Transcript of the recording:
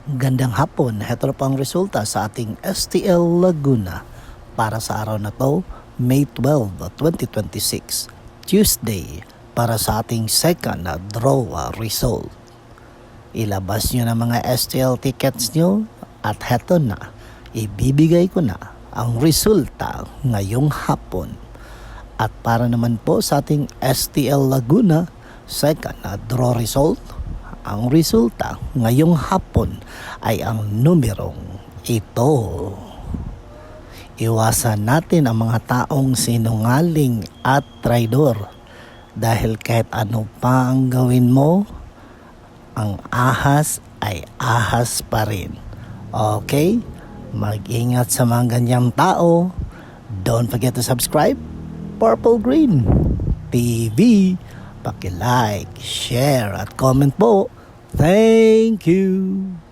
Gandang hapon, heto na po ang resulta sa ating STL Laguna para sa araw na to, May 12, 2026, Tuesday, para sa ating second draw result. Ilabas nyo na mga STL tickets nyo at heto na, ibibigay ko na ang resulta ngayong hapon. At para naman po sa ating STL Laguna, second draw result, ang resulta ngayong hapon ay ang numerong ito. Iwasan natin ang mga taong sinungaling at traidor dahil kahit ano pa ang gawin mo, ang ahas ay ahas pa rin. Okay? Mag-ingat sa mga ganyang tao. Don't forget to subscribe. Purple Green TV. Paki-like, share at comment po. Thank you.